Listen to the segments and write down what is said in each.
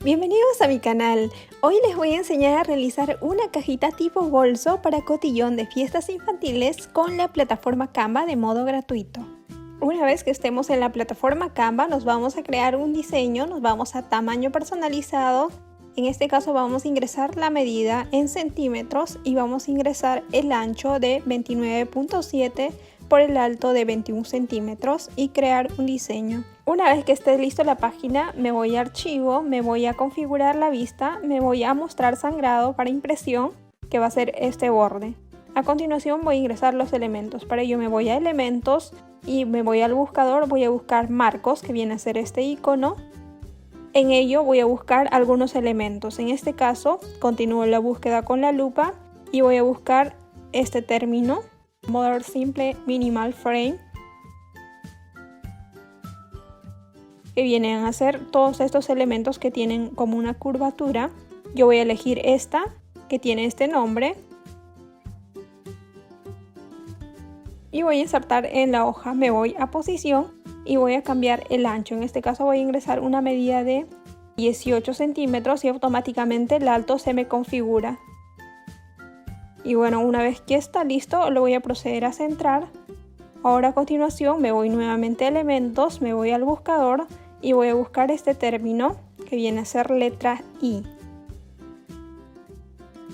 Bienvenidos a mi canal. Hoy les voy a enseñar a realizar una cajita tipo bolso para cotillón de fiestas infantiles con la plataforma Canva de modo gratuito. Una vez que estemos en la plataforma Canva nos vamos a crear un diseño, nos vamos a tamaño personalizado. En este caso vamos a ingresar la medida en centímetros y vamos a ingresar el ancho de 29.7 por el alto de 21 centímetros y crear un diseño. Una vez que esté listo la página, me voy a archivo, me voy a configurar la vista, me voy a mostrar sangrado para impresión, que va a ser este borde. A continuación voy a ingresar los elementos. Para ello me voy a elementos y me voy al buscador, voy a buscar marcos, que viene a ser este icono. En ello voy a buscar algunos elementos. En este caso, continúo la búsqueda con la lupa y voy a buscar este término, Modern Simple Minimal Frame, que vienen a ser todos estos elementos que tienen como una curvatura. Yo voy a elegir esta, que tiene este nombre, y voy a insertar en la hoja. Me voy a posición y voy a cambiar el ancho. En este caso voy a ingresar una medida de 18 centímetros y automáticamente el alto se me configura. Y bueno, una vez que está listo lo voy a proceder a centrar. Ahora a continuación me voy nuevamente a elementos, me voy al buscador y voy a buscar este término que viene a ser letra I.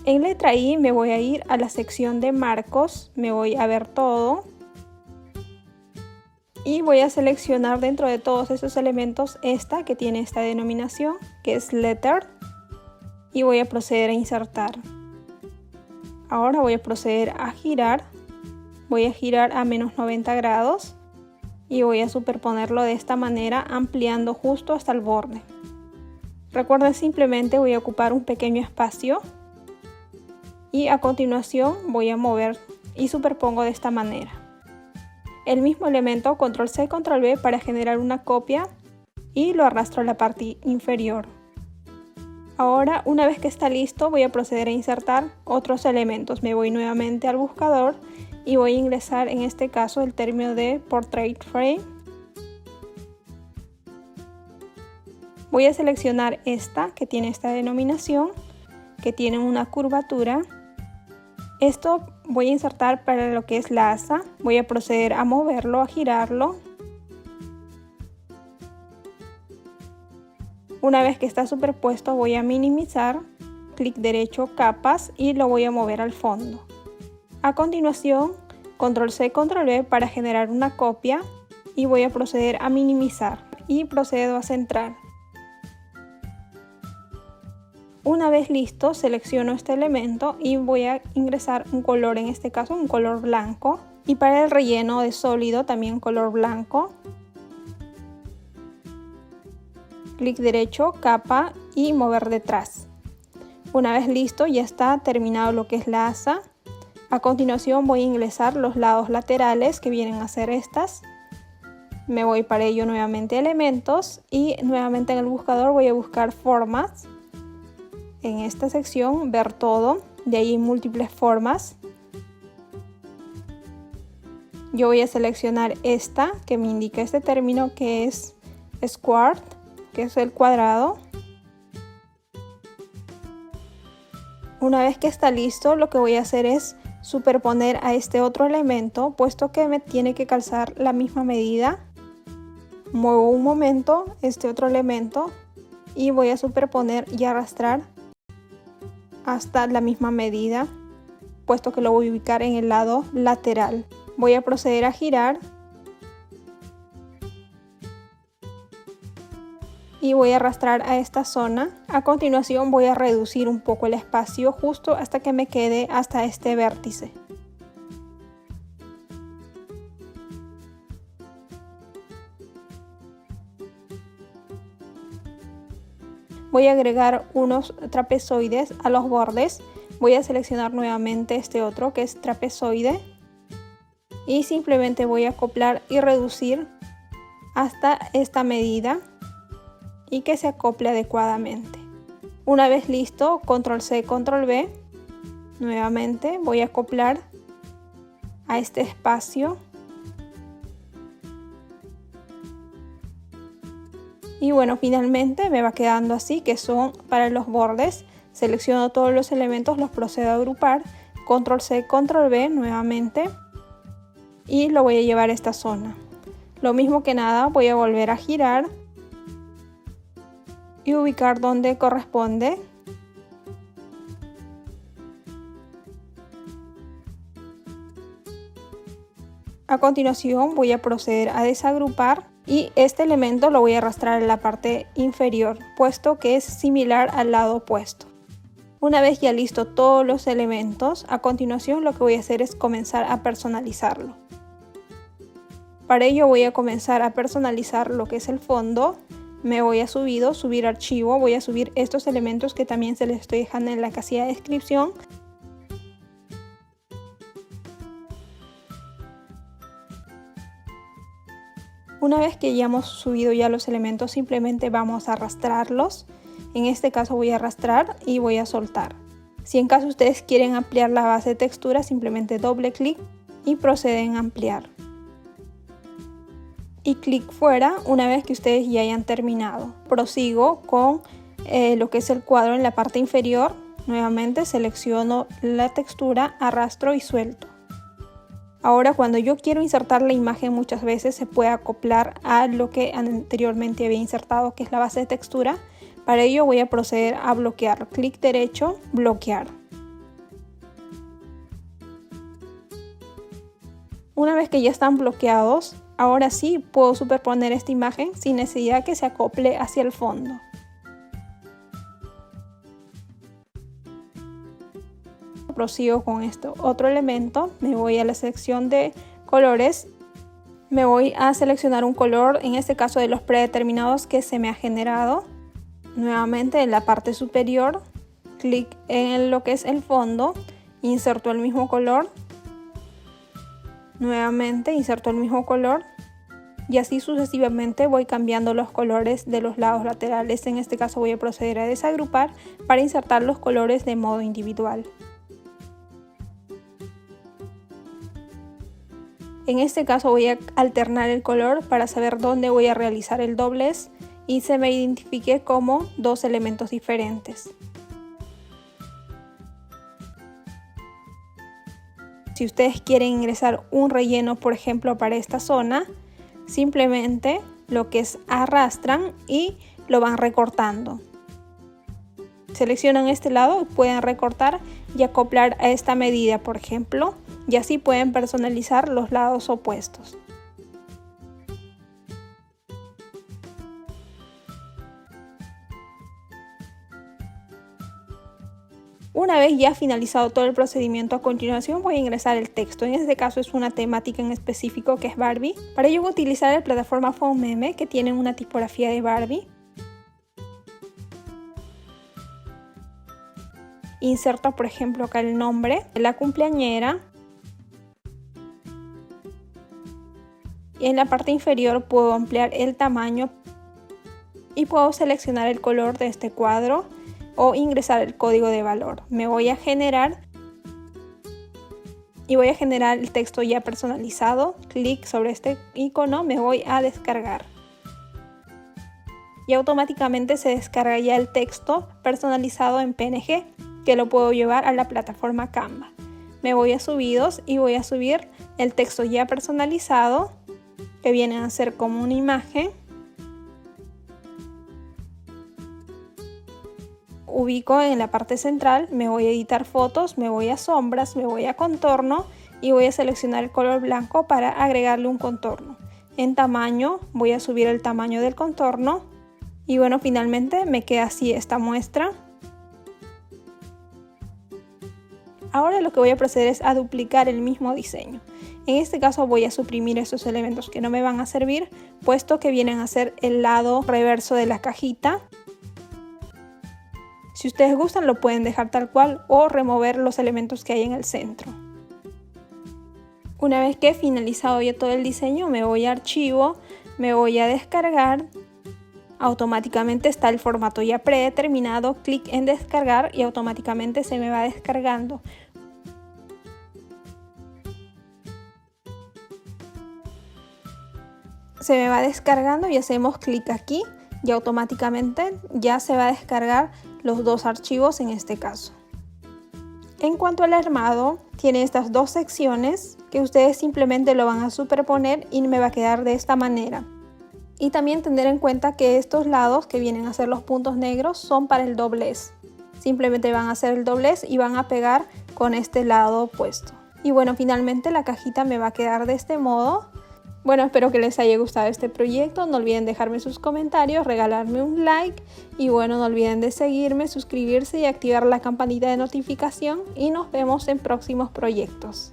En letra I me voy a ir a la sección de marcos, me voy a ver todo y voy a seleccionar dentro de todos esos elementos esta que tiene esta denominación, que es letter, y voy a proceder a insertar. Ahora voy a proceder a girar, voy a girar a menos 90 grados y voy a superponerlo de esta manera, ampliando justo hasta el borde. Recuerden, simplemente voy a ocupar un pequeño espacio y a continuación voy a mover y superpongo de esta manera. El mismo elemento, control C, control V para generar una copia y lo arrastro a la parte inferior. Ahora, una vez que está listo, voy a proceder a insertar otros elementos. Me voy nuevamente al buscador y voy a ingresar en este caso el término de Portrait Frame. Voy a seleccionar esta que tiene esta denominación, que tiene una curvatura. Esto voy a insertar para lo que es la asa. Voy a proceder a moverlo, a girarlo. Una vez que está superpuesto voy a minimizar, clic derecho, capas y lo voy a mover al fondo. A continuación, control C, control V para generar una copia y voy a proceder a minimizar y procedo a centrar. Una vez listo, selecciono este elemento y voy a ingresar un color, en este caso un color blanco, y para el relleno de sólido también color blanco. Clic derecho, capa y mover detrás. Una vez listo, ya está terminado lo que es la asa. A continuación voy a ingresar los lados laterales, que vienen a ser estas. Me voy para ello nuevamente a elementos y nuevamente en el buscador voy a buscar formas. En esta sección ver todo, de ahí múltiples formas. Yo voy a seleccionar esta que me indica este término, que es square, que es el cuadrado. Una vez que está listo, lo que voy a hacer es superponer a este otro elemento, puesto que me tiene que calzar la misma medida. Muevo un momento este otro elemento y voy a superponer y arrastrar hasta la misma medida, puesto que lo voy a ubicar en el lado lateral. Voy a proceder a girar y voy a arrastrar a esta zona. A continuación voy a reducir un poco el espacio justo hasta que me quede hasta este vértice. Voy a agregar unos trapezoides a los bordes. Voy a seleccionar nuevamente este otro que es trapezoide y simplemente voy a acoplar y reducir hasta esta medida y que se acople adecuadamente. Una vez listo, control C, control V, nuevamente voy a acoplar a este espacio Y bueno, finalmente me va quedando así, que son para los bordes. Selecciono todos los elementos, los procedo a agrupar, control C, control V nuevamente y lo voy a llevar a esta zona. Lo mismo que nada, voy a volver a girar y ubicar donde corresponde. A continuación voy a proceder a desagrupar y este elemento lo voy a arrastrar en la parte inferior, puesto que es similar al lado opuesto. Una vez ya listo todos los elementos, a continuación lo que voy a hacer es comenzar a personalizarlo. Para ello voy a comenzar a personalizar lo que es el fondo. Me voy a subir archivo, voy a subir estos elementos que también se les estoy dejando en la casilla de descripción. Una vez que ya hemos subido ya los elementos, simplemente vamos a arrastrarlos. En este caso voy a arrastrar y voy a soltar. Si en caso ustedes quieren ampliar la base de textura, simplemente doble clic y proceden a ampliar. Y clic fuera una vez que ustedes ya hayan terminado. Prosigo con lo que es el cuadro en la parte inferior. Nuevamente selecciono la textura, arrastro y suelto. Ahora cuando yo quiero insertar la imagen, muchas veces se puede acoplar a lo que anteriormente había insertado, que es la base de textura. Para ello voy a proceder a bloquear. Clic derecho, bloquear. Una vez que ya están bloqueados, ahora sí puedo superponer esta imagen sin necesidad que se acople hacia el fondo. Prosigo con esto. Otro elemento, me voy a la sección de colores. Me voy a seleccionar un color, en este caso de los predeterminados que se me ha generado. Nuevamente en la parte superior, clic en lo que es el fondo, inserto el mismo color. Nuevamente inserto el mismo color y así sucesivamente voy cambiando los colores de los lados laterales. En este caso voy a proceder a desagrupar para insertar los colores de modo individual. En este caso voy a alternar el color para saber dónde voy a realizar el doblez y se me identifique como dos elementos diferentes. Si ustedes quieren ingresar un relleno, por ejemplo, para esta zona, simplemente lo que es arrastran y lo van recortando. Seleccionan este lado, pueden recortar y acoplar a esta medida, por ejemplo, y así pueden personalizar los lados opuestos. Una vez ya finalizado todo el procedimiento, a continuación voy a ingresar el texto. En este caso es una temática en específico que es Barbie. Para ello voy a utilizar la plataforma Fonmeme, que tiene una tipografía de Barbie. Inserto, por ejemplo, acá el nombre de la cumpleañera. Y en la parte inferior puedo ampliar el tamaño y puedo seleccionar el color de este cuadro o ingresar el código de valor. Me voy a generar y voy a generar el texto ya personalizado. Clic sobre este icono, me voy a descargar. Y automáticamente se descarga ya el texto personalizado en PNG, que lo puedo llevar a la plataforma Canva. Me voy a subidos y voy a subir el texto ya personalizado, que viene a ser como una imagen. Ubico en la parte central, me voy a editar fotos, me voy a sombras, me voy a contorno y voy a seleccionar el color blanco para agregarle un contorno. En tamaño voy a subir el tamaño del contorno y bueno, finalmente me queda así esta muestra. Ahora lo que voy a proceder es a duplicar el mismo diseño. En este caso voy a suprimir estos elementos que no me van a servir, puesto que vienen a ser el lado reverso de la cajita. Si ustedes gustan lo pueden dejar tal cual o remover los elementos que hay en el centro. Una vez que he finalizado ya todo el diseño, me voy a archivo, me voy a descargar. Automáticamente está el formato ya predeterminado, clic en descargar y automáticamente se me va descargando. Se me va descargando y hacemos clic aquí y automáticamente ya se va a descargar los dos archivos en este caso. En cuanto al armado, tiene estas dos secciones que ustedes simplemente lo van a superponer y me va a quedar de esta manera. Y también tener en cuenta que estos lados que vienen a ser los puntos negros son para el doblez. Simplemente van a hacer el doblez y van a pegar con este lado opuesto. Y bueno, finalmente la cajita me va a quedar de este modo. Bueno, espero que les haya gustado este proyecto. No olviden dejarme sus comentarios, regalarme un like. Y bueno, no olviden de seguirme, suscribirse y activar la campanita de notificación. Y nos vemos en próximos proyectos.